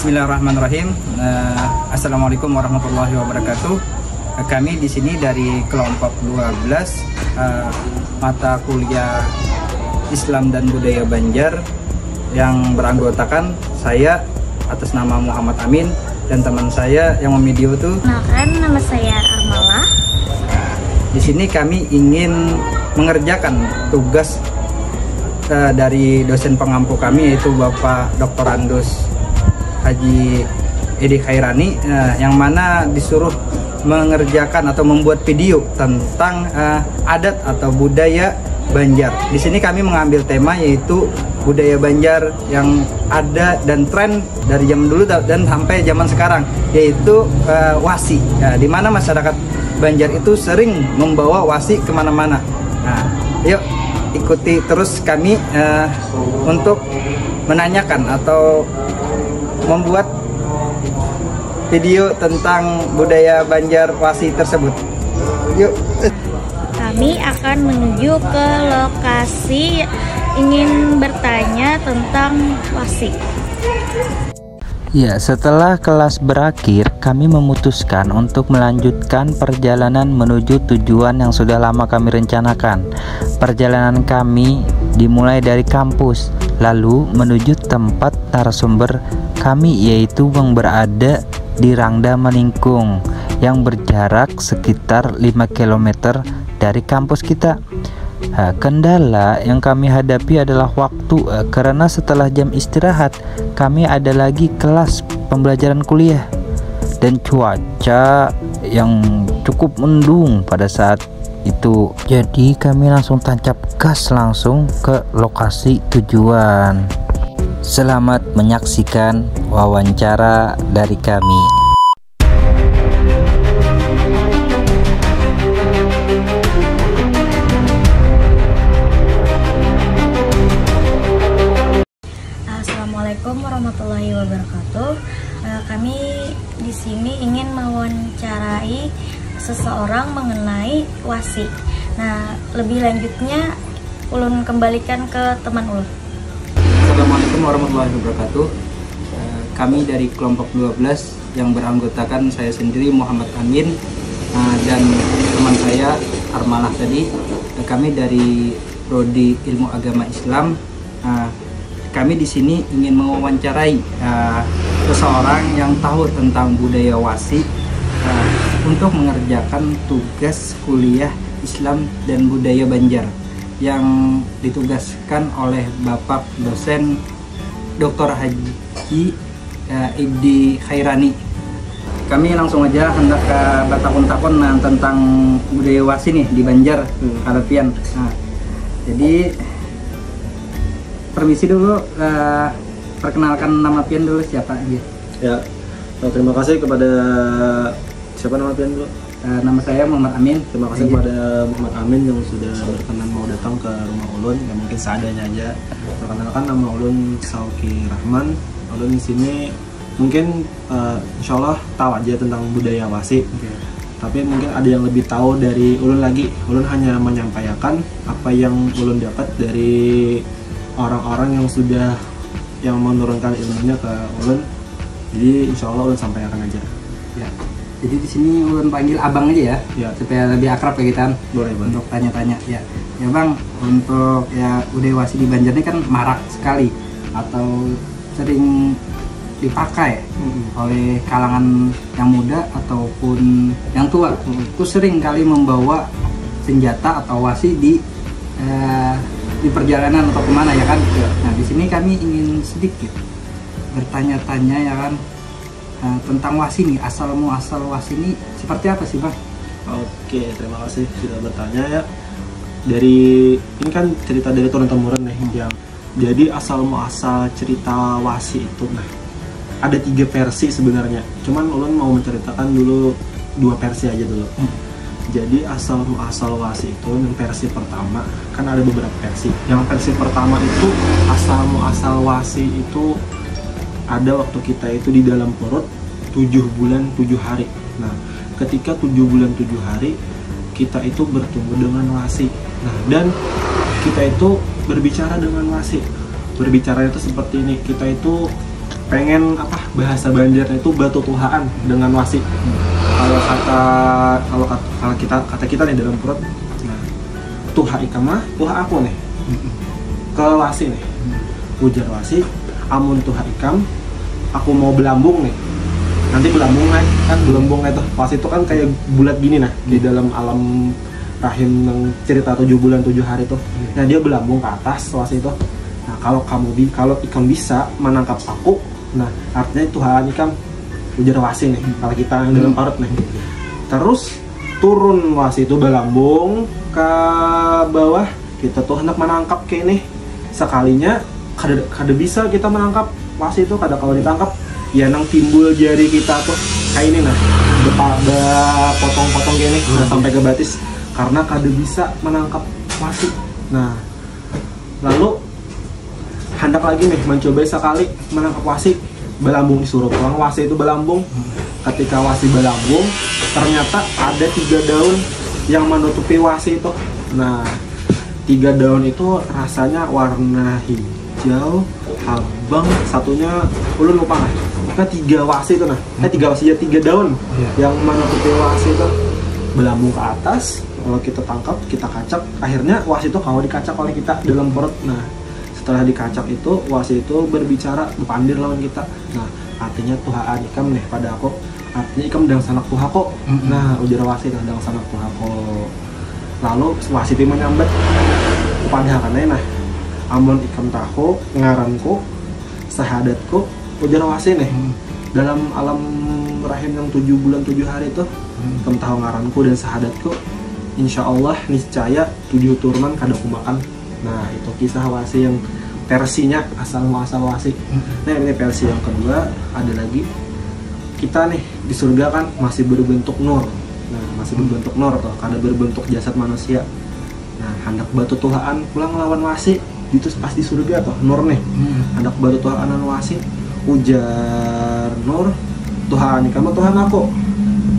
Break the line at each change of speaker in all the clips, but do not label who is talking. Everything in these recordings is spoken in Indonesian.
Bismillahirrahmanirrahim. Assalamualaikum warahmatullahi wabarakatuh. Kami di sini dari kelompok 12 mata kuliah Islam dan Budaya Banjar yang beranggotakan saya atas nama Muhammad Amin dan teman saya yang memvideo itu.
Kenalkan, nama saya Armalah.
Di sini kami ingin mengerjakan tugas dari dosen pengampu kami, yaitu Bapak Dr. Andus Haji Edi Khairani, yang mana disuruh mengerjakan atau membuat video tentang adat atau budaya Banjar. Di sini kami mengambil tema yaitu budaya Banjar yang ada dan tren dari zaman dulu dan sampai zaman sekarang, yaitu wasi. Di mana masyarakat Banjar itu sering membawa wasi kemana-mana. Nah, yuk ikuti terus kami untuk menanyakan atau membuat video tentang budaya Banjar wasi tersebut. Yuk.
Kami akan menuju ke lokasi ingin bertanya tentang wasi.
Ya, setelah kelas berakhir, kami memutuskan untuk melanjutkan perjalanan menuju tujuan yang sudah lama kami rencanakan. Perjalanan kami dimulai dari kampus, lalu menuju tempat narasumber kami, yaitu yang berada di Rangda Maningkung, yang berjarak sekitar 5 km dari kampus kita. Kendala yang kami hadapi adalah waktu, karena setelah jam istirahat kami ada lagi kelas pembelajaran kuliah dan cuaca yang cukup mendung pada saat itu. Jadi kami langsung tancap gas langsung ke lokasi tujuan. Selamat menyaksikan wawancara dari kami.
Assalamualaikum warahmatullahi wabarakatuh. Kami di sini ingin mewawancarai seseorang mengenai wasi. Nah, lebih lanjutnya ulun kembalikan ke teman ulun.
Assalamualaikum warahmatullahi wabarakatuh. Kami dari kelompok 12 yang beranggotakan saya sendiri Muhammad Amin dan teman saya Armalah tadi. Kami dari Prodi Ilmu Agama Islam. Kami di sini ingin mewawancarai seseorang yang tahu tentang budaya wasi untuk mengerjakan tugas kuliah Islam dan Budaya Banjar yang ditugaskan oleh Bapak dosen Dr. Haji Edi Khairani. Kami langsung aja hendak ke batakon-takon tentang budaya wasi nih di Banjar, Kalapian. Jadi permisi dulu, perkenalkan nama pian dulu siapa aja.
Ya, terima kasih kepada siapa nama pian dulu?
Nama saya Muhammad Amin.
Terima kasih kepada Muhammad Amin yang sudah berkenan mau datang ke rumah ulun. Ya mungkin seadanya aja. Perkenalkan, nama ulun Sauki Rahman. Ulun di sini mungkin insya Allah tahu aja tentang budaya wasi. Tapi mungkin ada yang lebih tahu dari ulun lagi. Ulun hanya menyampaikan apa yang ulun dapat dari orang-orang yang sudah menurunkan ilmunya ke ulun. Jadi insya Allah ulun sampaikan aja.
Ya. Jadi di sini ulun panggil abang aja ya, supaya lebih akrab kayak kita.
Boleh,
untuk tanya-tanya. Ya bang, untuk ya budaya wasi di Banjar ini kan marak sekali atau sering dipakai oleh kalangan yang muda ataupun yang tua. Itu sering kali membawa senjata atau wasi di perjalanan atau kemana ya kan. Nah di sini kami ingin sedikit bertanya-tanya ya kan tentang wasi nih, asal muasal wasi ini seperti apa sih bang?
Oke, terima kasih sudah bertanya ya. Dari ini kan cerita dari turun temurun nih yang jadi asal muasal cerita wasi itu. Nah ada 3 versi sebenarnya. Cuman ulun mau menceritakan dulu 2 versi aja dulu. Jadi asal muasal wasi itu yang versi pertama, kan ada beberapa versi. Yang versi pertama itu asal muasal wasi itu ada waktu kita itu di dalam perut 7 bulan 7 hari. Nah, ketika 7 bulan 7 hari kita itu bertemu dengan wasi. Nah, dan kita itu berbicara dengan wasi. Berbicara itu seperti ini, kita itu pengen apa bahasa Banjarnya itu batu tuhaan dengan wasi. Kalau kata kita nih dalam perut, nah, tuha ikam mah tuha aku nih ke wasi nih, ujar wasi, amun tuha ikam aku mau belambung nih, nanti belambung kan belambung itu wasi itu kan kayak bulat gini nah di dalam alam rahim yang cerita 7 bulan 7 hari itu. Nah dia belambung ke atas wasi itu. Nah kalau ikam bisa menangkap aku, nah artinya Tuhan ikam ujar wasi nih kalau kita yang dalam parut nih. Terus turun wasi itu belambung ke bawah, kita tuh hendak menangkap kayak nih. Sekalinya kada bisa kita menangkap wasi itu, kada kalau ditangkap ya nang timbul jari kita tuh kayak ini nah potong-potong kayak ini udah sampai ke batis karena kada bisa menangkap wasi. Nah lalu hendak lagi nih mencoba sekali menangkap wasi, belambung disuruh pulang wasi itu belambung. Ketika wasi belambung ternyata ada 3 daun yang menutupi wasi itu. Nah 3 daun itu rasanya warna hijau, abang, satunya ulun lupa nggak? Nah 3 wasi itu nah, 3 wasi ya 3 daun yang menutupi wasi itu belambung ke atas. Kalau kita tangkap, kita kacak, akhirnya wasi itu kalau dikacak oleh kita dalam perut. Nah setelah dikacak itu wasi itu berbicara berpandir lawan kita. Nah artinya Tuhan ikam nih pada aku, artinya ikam dang sanak Tuhako. Nah ujar wasi dang sanak Tuhako. Lalu wasi itu menyambat kepada karena nah amun ikam tahu ngaranku sahadatku ujar wasi nih dalam alam rahim yang 7 bulan 7 hari itu ikam tahu ngaranku dan sahadatku, insya Allah niscaya 7 turunan kada aku makan. Nah itu kisah wasi yang versinya asal muasal wasi. Nah ini versi yang kedua, ada lagi kita nih di surga kan masih berbentuk nur. Nah masih berbentuk nur tuh, kada berbentuk jasad manusia. Nah hendak batu tuhaan pulang lawan wasi itu pas di surga tuh nur nih. Hendak batu tuhaan wasi ujar nur, Tuhan kamu Tuhan aku.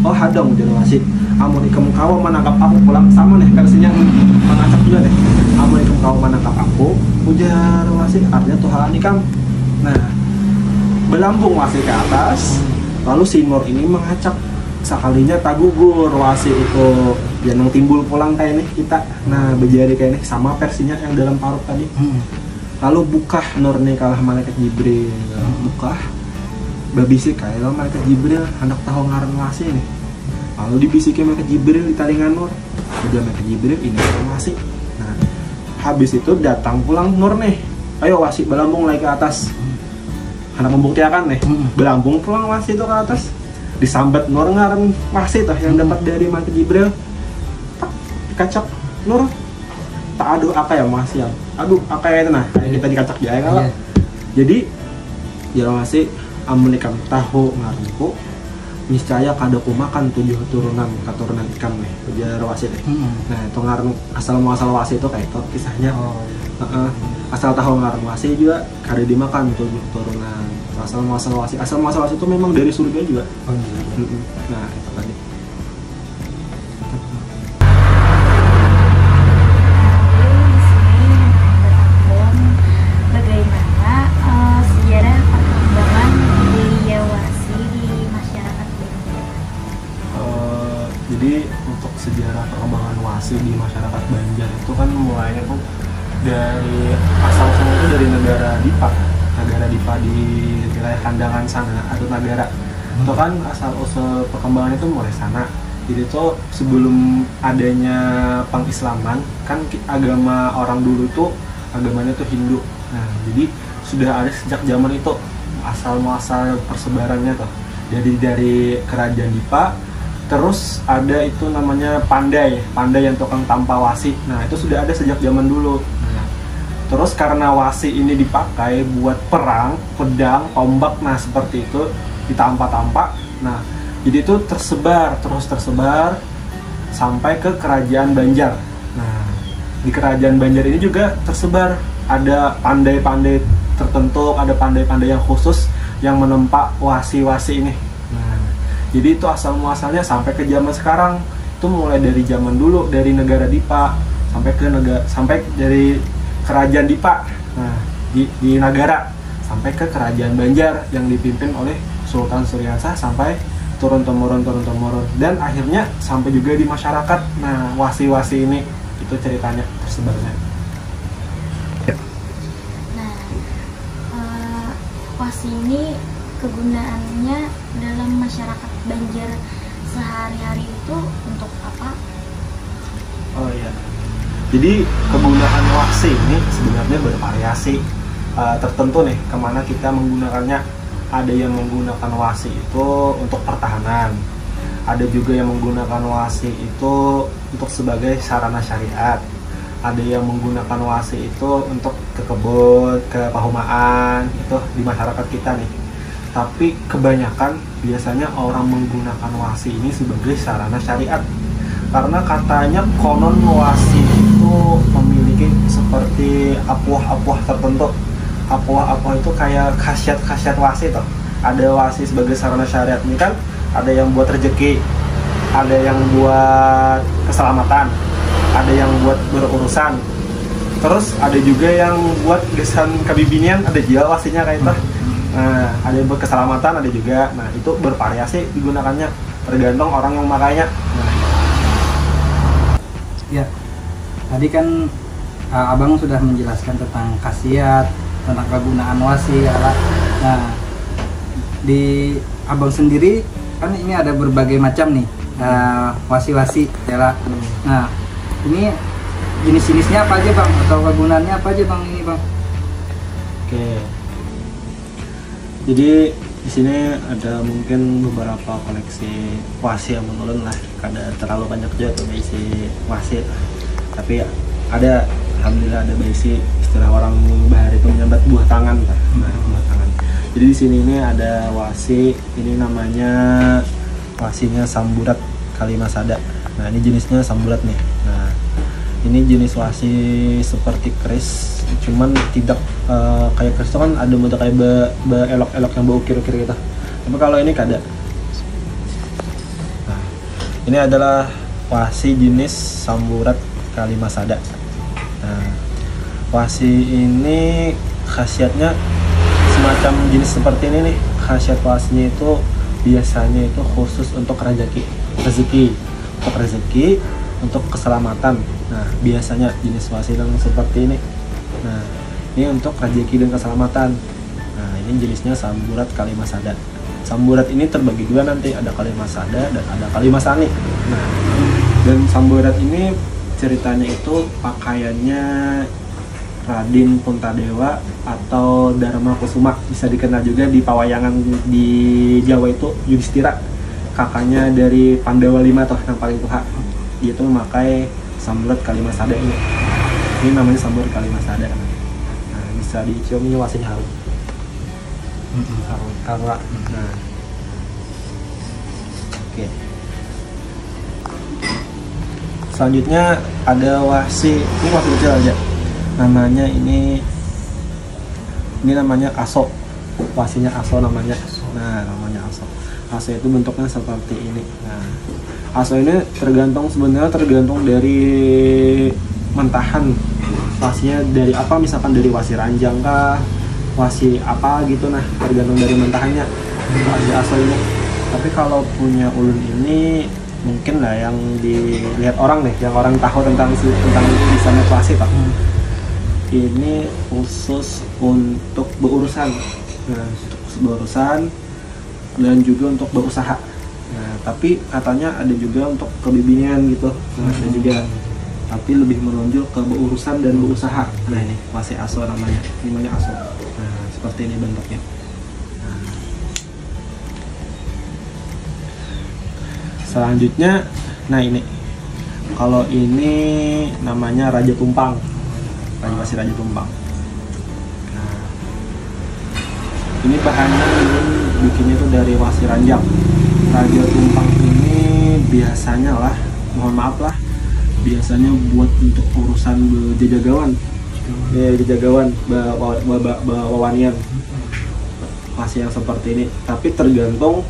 Oh hadang ujar wasi, amun ikam kau menangkap aku pulang, sama nih versinya mengacak juga deh. Amun ikam kau menangkap aku ujar wasi artinya Tuhan ikam. Nah belambung wasi ke atas, lalu si nur ini mengacak. Sekalinya tak gugur wasi itu yang timbul pulang kayak nih kita. Nah berjari kayak nih sama versinya yang dalam parut tadi. Lalu bukah nur nih kalah malaikat Jibril, bukah babisik kayak lo malaikat Jibril hendak tahu ngaran wasi nih. Lalu dibisikin malaikat Jibril di taringan nur, udah malaikat Jibril ini wasi. Nah habis itu datang pulang nur nih, ayo wasi belambung lagi ke atas. Hendak membuktikan nih belambung pulang wasi itu ke atas, disambat nur ngaran wasi tuh yang dapat dari malaikat Jibril. Tak dikacak nur, tak aduh apa ya wasi yang aduh apa ya itu nah kayak kita dikacak jaya kalau jadi ya wasi amun ikam tahu ngaranku niscaya kada ku makan 7 keturunan ikam nih ujar wasi deh. Nah itu ngaran asal muasal wasi itu kayak itu kisahnya. Asal tahu ngaran wasi juga kada dimakan 7 keturunan. Asal muasal wasi itu memang dari surga juga. Nah itu tadi. Jadi untuk sejarah perkembangan wasi di masyarakat Banjar itu kan mulainya tuh dari asal-usulnya itu dari negara Dipa di wilayah Kandangan sana atau negara itu kan asal-usul perkembangan itu mulai sana. Jadi itu sebelum adanya pengislaman kan agama orang dulu tuh agamanya tuh Hindu. Nah jadi sudah ada sejak zaman itu asal muasal persebarannya tuh dari kerajaan Dipa. Terus ada itu namanya pandai yang tukang tampa wasi. Nah itu sudah ada sejak zaman dulu. Terus karena wasi ini dipakai buat perang, pedang, tombak, nah seperti itu ditampa-tampa. Nah jadi itu tersebar sampai ke kerajaan Banjar. Nah di kerajaan Banjar ini juga tersebar ada pandai-pandai tertentu, ada pandai-pandai yang khusus yang menempa wasi-wasi ini. Jadi itu asal muasalnya sampai ke zaman sekarang itu mulai dari zaman dulu dari negara Dipa sampai dari kerajaan Dipa. Nah di negara sampai ke kerajaan Banjar yang dipimpin oleh Sultan Suryansah sampai turun temurun dan akhirnya sampai juga di masyarakat. Nah, wasi-wasi ini itu ceritanya tersebarnya.
Nah, wasi ini kegunaannya dalam masyarakat Banjar sehari-hari itu untuk apa?
Oh iya. Jadi kegunaan wasi ini sebenarnya bervariasi tertentu nih kemana kita menggunakannya. Ada yang menggunakan wasi itu untuk pertahanan, ada juga yang menggunakan wasi itu untuk sebagai sarana syariat, ada yang menggunakan wasi itu untuk ke kebun, ke pahumaan, itu di masyarakat kita nih. Tapi kebanyakan biasanya orang menggunakan wasi ini sebagai sarana syariat, karena katanya konon wasi itu memiliki seperti apuah-apuah tertentu. Apuah-apuah itu kayak khasiat-khasiat wasi toh. Ada wasi sebagai sarana syariat ini kan, ada yang buat rezeki, ada yang buat keselamatan, ada yang buat berurusan, terus ada juga yang buat desain kabibinian, ada juga wasinya kayak itu. Nah, ada yang buat keselamatan, ada juga. Nah, itu bervariasi digunakannya tergantung orang yang memakainya. Nah.
Ya, tadi kan abang sudah menjelaskan tentang khasiat, tentang kegunaan wasi ya. Nah, di abang sendiri kan ini ada berbagai macam nih wasi-wasi ya. Nah, ini jenis-jenisnya apa aja bang, atau kegunaannya apa aja bang ini bang?
Oke, jadi di sini ada mungkin beberapa koleksi wasi yang menurun lah, kada terlalu banyak juga tuh berisi wasi, tapi ada, alhamdulillah ada berisi istilah orang bahari itu menyambat buah tangan, buah tangan. Jadi di sini ini ada wasi, ini namanya wasinya Samburat Kalimasada. Nah, ini jenisnya samburat nih. Nah, ini jenis wasi seperti keris, cuman tidak kayak keris itu kan ada bentuk kayak elok-elok yang berukir-ukir gitu. Tapi kalau ini kada. Nah, ini adalah wasi jenis Samburat Kalimasada. Nah, wasi ini khasiatnya semacam jenis seperti ini nih. Khasiat wasinya itu biasanya itu khusus untuk rezeki, untuk keselamatan. Nah, biasanya jenis wasi yang seperti ini. Nah, ini untuk rezeki dan keselamatan. Nah, ini jenisnya Samburat Kalimasada. Samburat ini terbagi dua nanti, ada Kalimasada dan ada Kalimasani. Nah, dan Samburat ini ceritanya itu pakaiannya Raden Puntadewa atau Dharma Kusuma, bisa dikenal juga di pawayangan di Jawa itu Yudhistira, kakaknya dari Pandawa 5 toh yang paling tua. Dia itu memakai Samburat Kalimasada ini. Ini namanya Samburat Kalimasada. Nah, bisa dicium, ini wasinya harum. Harum. Nah. Oke. Selanjutnya ada wasi, ini wasi kecil aja. Namanya ini namanya aso. Wasinya aso namanya. Nah, namanya aso. Aso itu bentuknya seperti ini. Nah, aso ini tergantung dari mentahan wasinya dari apa, misalkan dari wasi ranjang kah, wasi apa gitu. Nah, tergantung dari mentahannya wasi aso ini. Tapi kalau punya ulun ini mungkin lah yang dilihat orang nih, yang orang tahu tentang bisa wasi Pak. Ini khusus untuk berurusan. Nah, untuk berurusan dan juga untuk berusaha. Nah, tapi katanya ada juga untuk kebibinian gitu. Nah, ada juga, tapi lebih menonjol ke berurusan dan berusaha. Nah, ini wasi aso namanya. Ini namanya aso. Nah, seperti ini bentuknya. Selanjutnya, nah ini, kalau ini namanya Raja Tumpang, wasi Raja Tumpang. Nah, ini bahannya ini bikinnya itu dari wasi ranjang. Raja Tumpang ini biasanya lah, mohon maaf lah, biasanya buat untuk urusan jajagawan, jajagawan, wawanian, wasi yang seperti ini. Tapi tergantung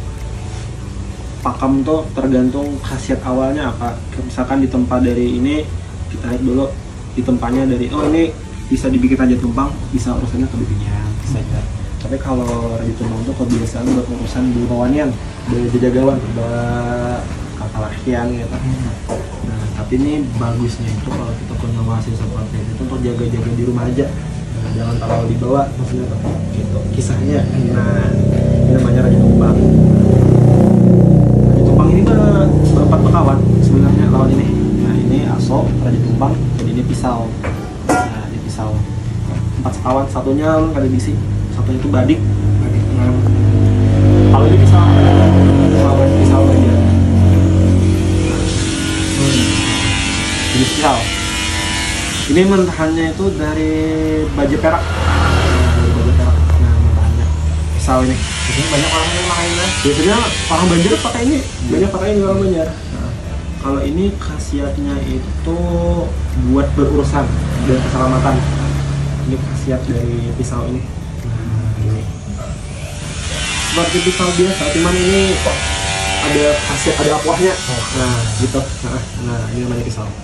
pakam tuh, tergantung khasiat awalnya apa. Misalkan ditempa dari ini, kita lihat dulu ditempanya dari, oh ini bisa dibikin Raja Tumpang, bisa urusannya kebibinian, bisa. Tapi kalau Raja Tumbang tuh kebiasaan buat urusan di bawanian, di jagawan, bawa kapal lakian gitu. Nah, tapi ini bagusnya itu kalau kita punya wasit seperti itu untuk jaga-jaga di rumah aja. Nah, jangan terlalu dibawa, maksudnya gitu. Kisahnya, nah ini namanya Raja Tumbang. Raja Tumbang ini berempat berkawan sebenarnya lawan ini. Nah, ini Aso, Raja Tumbang, jadi ini pisau. Nah, ini pisau. 4 sekawan, satunya lu nggak ada bisi, satunya itu badik. Nah, kalau ini pisau aja. Ini pisau. Ini mentahannya itu dari baja perak. Dari baja perak. Nah, mentahannya pisau ini. Biasanya banyak orang yang makainya. Biasanya orang Banjar pakai ini. Banyak pakai ini orang Banjar. Nah, kalau ini khasiatnya itu buat berurusan dan keselamatan. Ini khasiat dari pisau ini. Nah, ini seperti pisau biasa, cuman ini ada khasiat, ada apuahnya. Nah, gitu. Nah, ini namanya pisau. Nah.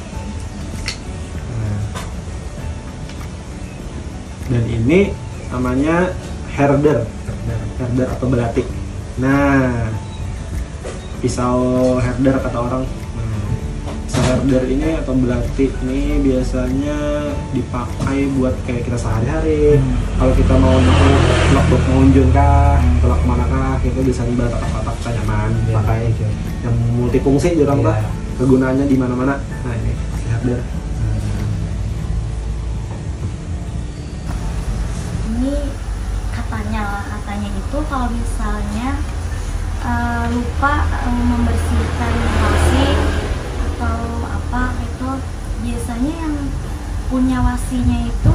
Dan ini namanya herder atau belati. Nah, pisau herder kata orang. Herder ini atau belati ini biasanya dipakai buat kayak kita sehari-hari. Kalau kita mau telak mengunjung kah, telak kemana kah, itu bisa dibawa kotak-kotak nyaman, pakai yang multifungsi orang tuh, kegunaannya di mana-mana. Nah, ini herder.
Ini katanya itu kalau misalnya lupa membersihkan wasi atau apa itu, biasanya yang punya wasinya itu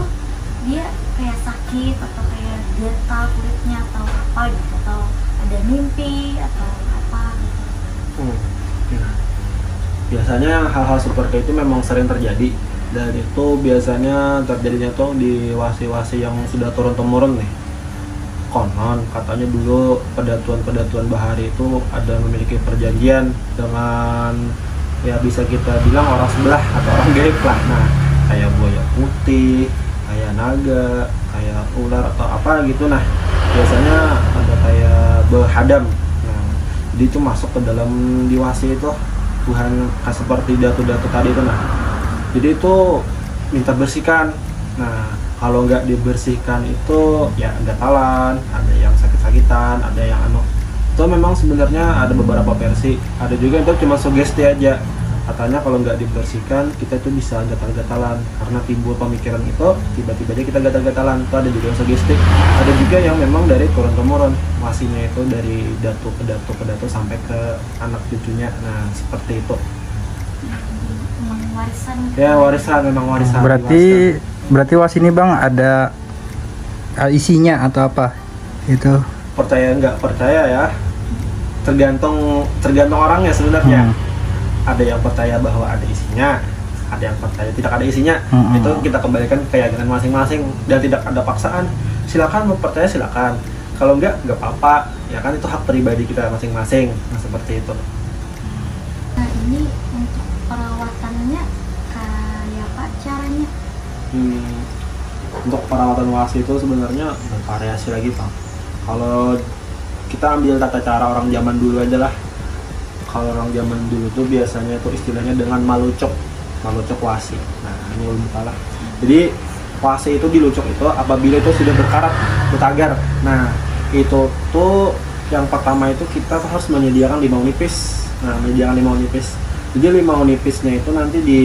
dia kayak sakit atau kayak gatal kulitnya atau apa gitu, atau ada mimpi atau apa gitu.
Biasanya hal-hal seperti itu memang sering terjadi, dan itu biasanya terjadinya tuh di wasi-wasi yang sudah turun-temurun nih. Konon katanya dulu pedatuan bahari itu ada memiliki perjanjian dengan, ya bisa kita bilang orang sebelah atau orang gaib lah. Nah, kayak buaya putih, kayak naga, kayak ular atau apa gitu. Nah, biasanya ada kayak berhadam. Nah, jadi itu masuk ke dalam diwasi itu, bukan seperti datu-datu tadi itu. Nah, jadi itu minta bersihkan. Nah, kalau nggak dibersihkan itu ya gatalan, ada yang sakit-sakitan, ada yang itu memang sebenarnya ada beberapa versi. Ada juga itu cuma sugesti aja. Katanya kalau nggak dibersihkan kita itu bisa gatal-gatalan karena timbul pemikiran itu, tiba-tiba aja kita gatal-gatalan. Itu ada juga yang sugesti. Ada juga yang memang dari turun-temurun, wasinya itu dari datu ke datu sampai ke anak cucunya. Nah, seperti itu.
Memang warisan.
Ya, warisan, memang warisan.
Berarti was ini Bang ada isinya atau apa? Itu
Percaya nggak percaya ya, tergantung orangnya sebenarnya. Ada yang percaya bahwa ada isinya, ada yang percaya tidak ada isinya. Itu kita kembalikan ke keyakinan masing-masing dan tidak ada paksaan. Silakan mau percaya silakan, kalau nggak apa-apa, ya kan itu hak pribadi kita masing-masing. Nah, seperti itu.
Nah, ini untuk perawatannya kayak apa caranya?
Untuk perawatan wasi itu sebenarnya bervariasi lagi Pak. Kalau kita ambil tata cara orang zaman dulu aja lah. Kalau orang zaman dulu tuh biasanya itu istilahnya dengan malucok wasi. Nah, ini ulun kalah. Jadi wasi itu dilucok itu apabila itu sudah berkarat, bertagar. Nah, itu tuh yang pertama itu kita harus menyediakan limau nipis. Nah, menyediakan limau nipis. Jadi limau nipisnya itu nanti di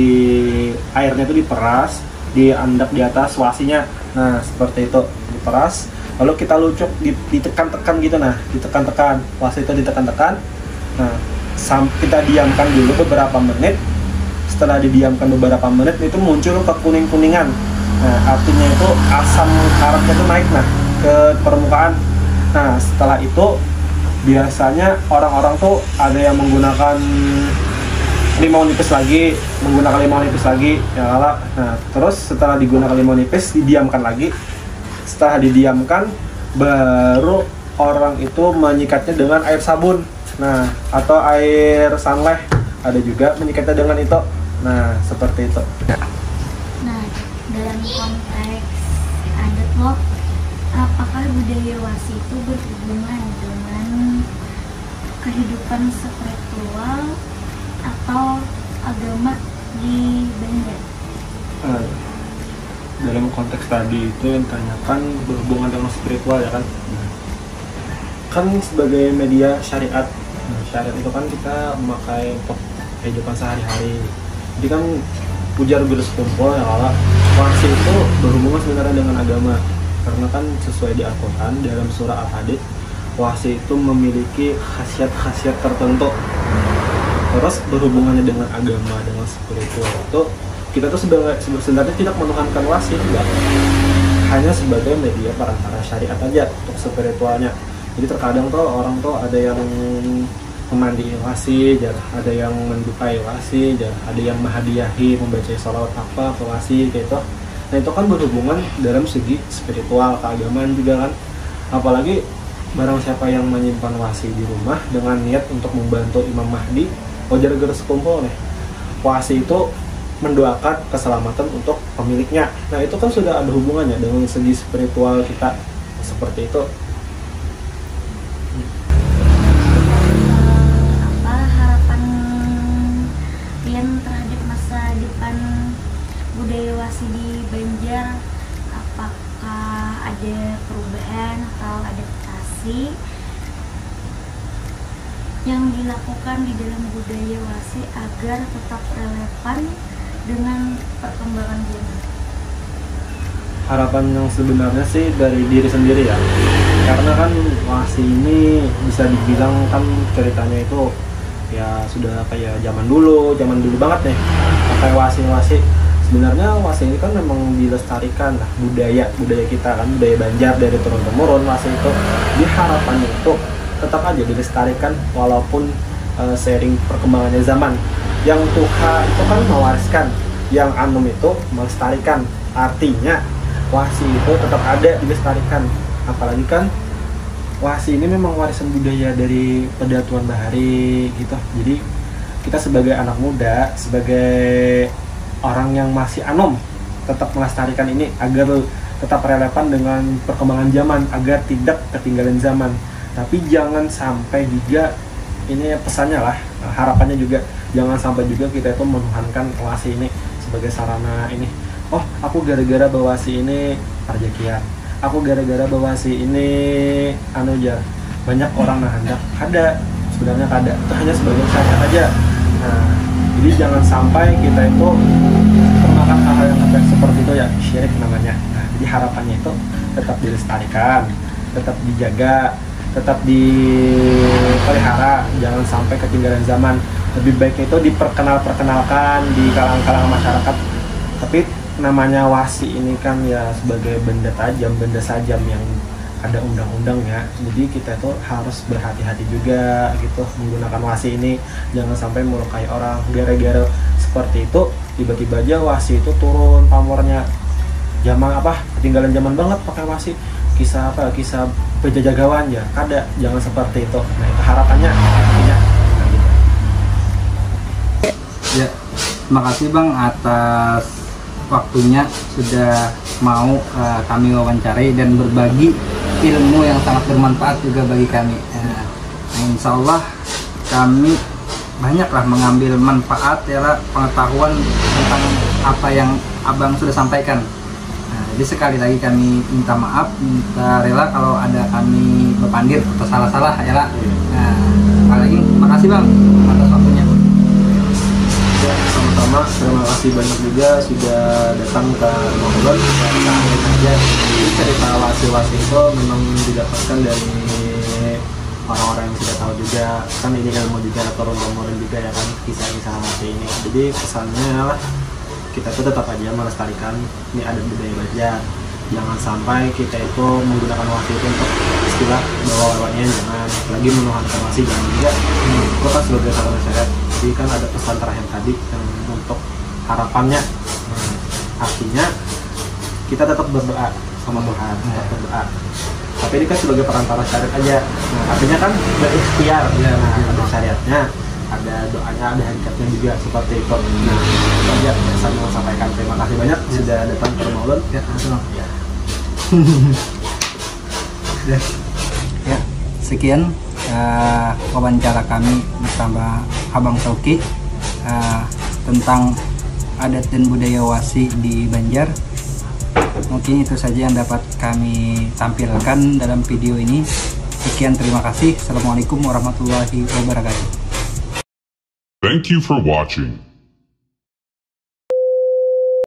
airnya itu diperas, diandap di atas wasinya. Nah, seperti itu, diperas, lalu kita lucuk, ditekan-tekan gitu. Nah, ditekan-tekan, wasi itu ditekan-tekan. Nah, kita diamkan dulu beberapa menit. Setelah didiamkan beberapa menit itu muncul ke kuning-kuningan. Nah, artinya itu asam karatnya itu naik ke permukaan. Nah, setelah itu biasanya orang-orang tuh ada yang menggunakan limau nipis lagi, ya lah. Nah, terus setelah digunakan limau nipis didiamkan lagi. Setelah didiamkan baru orang itu menyikatnya dengan air sabun. Nah, atau air sunlight, ada juga menyikatnya dengan itu. Nah, seperti itu.
Nah, dalam konteks adat lo apakah budaya wasi itu berhubungan dengan kehidupan spiritual atau agama di Banjar?
Dalam konteks tadi itu yang tanyakan berhubungan dengan spiritual ya kan. Kan sebagai media syariat, syariat itu kan kita memakai untuk kehidupan sehari-hari. Jadi kan ujar guru sekumpul ya kalau wasi itu berhubungan sebenarnya dengan agama, karena kan sesuai di Al-Quran dalam surah Al-Hadid, wasi itu memiliki khasiat-khasiat tertentu. Terus berhubungannya dengan agama, dengan spiritual itu kita tuh sebenarnya tidak menuhankan wasi, enggak, hanya sebagai media perantara syariat aja untuk spiritualnya. Jadi terkadang tuh orang tuh ada yang memandiin wasi, ada yang mendukai wasi, ada yang menghadiahi membaca sholawat apa ke wasi kayak itu. Nah itu kan berhubungan dalam segi spiritual, keagamaan juga kan. Apalagi barang siapa yang menyimpan wasi di rumah dengan niat untuk membantu Imam Mahdi, wajar geus kumpul nih. Wasi itu mendoakan keselamatan untuk pemiliknya. Nah itu kan sudah ada hubungannya dengan segi spiritual kita seperti itu.
Apa harapan kalian terhadap masa depan budaya wasi di Banjar? Apakah ada perubahan atau adaptasi yang dilakukan di dalam budaya wasi agar tetap relevan dengan perkembangan zaman?
Harapan yang sebenarnya sih dari diri sendiri ya, karena kan wasi ini bisa dibilang kan ceritanya itu ya sudah kayak zaman dulu banget nih pakai wasi. Sebenarnya wasi ini kan memang dilestarikan lah, budaya kita kan, budaya Banjar dari turun temurun. Wasi itu harapannya itu tetap aja dilestarikan walaupun seiring perkembangannya zaman. Yang Tuha itu kan mewariskan, yang Anum itu melestarikan. Artinya wasi itu tetap ada, dilestarikan. Apalagi kan wasi ini memang warisan budaya dari Pedatuan Bahari gitu. Jadi kita sebagai anak muda, sebagai orang yang masih Anum, tetap melestarikan ini agar tetap relevan dengan perkembangan zaman, agar tidak ketinggalan zaman. Tapi jangan sampai juga, ini pesannya lah, harapannya juga jangan sampai juga kita itu menuhankan wasi ini sebagai sarana ini. Oh, aku gara-gara bawasi ini perjakian, aku gara-gara bawasi ini anu aja. Banyak orang hendak ada, sebenarnya kada, itu hanya sebagai syariat aja. Nah, jadi jangan sampai kita itu termakan hal-hal yang seperti itu ya, syirik namanya. Nah, jadi harapannya itu tetap dilestarikan, tetap dijaga, tetap dipelihara, jangan sampai ketinggalan zaman. Lebih baiknya itu diperkenalkan di kalangan masyarakat. Tapi namanya wasi ini kan ya sebagai benda tajam, benda sajam yang ada undang-undangnya. Jadi kita itu harus berhati-hati juga gitu menggunakan wasi ini. Jangan sampai melukai orang gara-gara seperti itu. Tiba-tiba aja wasi itu turun pamornya. Zaman apa? Ketinggalan zaman banget pakai wasi. Kisah penjajagawan ya, kada, jangan seperti itu. Nah itu harapannya artinya. Nah, gitu.
Ya, terima kasih Bang atas waktunya sudah mau kami wawancarai dan berbagi ilmu yang sangat bermanfaat juga bagi kami. Nah, insya Allah kami banyaklah mengambil manfaat ya lah, pengetahuan tentang apa yang Abang sudah sampaikan. Jadi sekali lagi kami minta maaf, minta rela kalau ada kami berpandir atau salah-salah ya lah. Nah, sekali lagi makasih Bang atas waktunya.
Ya, sama-sama, terima kasih banyak juga sudah datang ke Mongol. Aja cerita wasi-wasi itu memang didapatkan dari orang-orang yang sudah tahu juga, kan ini ilmu juga turun-temurun juga ya kan, kisah-kisah wasi ini. Jadi pesannya lah, kita tuh tetap aja melestarikan ini adat budaya Banjar. Jangan sampai kita itu menggunakan wasi itu untuk istilah bawa-bawanya, jangan, lagi menuhankan wasi jangan juga. Itu kan sebagai sarana syariat. Jadi kan ada pesan terakhir tadi yang untuk harapannya, artinya kita tetap berdoa sama Tuhan, tetap berdoa. Tapi ini kan sebagai perantara syariat aja. Nah, artinya kan berikhtiar, ada syariatnya, ada doanya, ada hakikatnya juga seperti itu. Nah, itu aja yang saya mau sampaikan. Terima kasih banyak sudah datang ke rumah ulun.
Ya, Ya, sekian wawancara kami bersama Abang Sauki tentang adat dan budaya Wasi di Banjar. Mungkin itu saja yang dapat kami tampilkan dalam video ini. Sekian, terima kasih. Assalamualaikum warahmatullahi wabarakatuh.
Thank you for watching.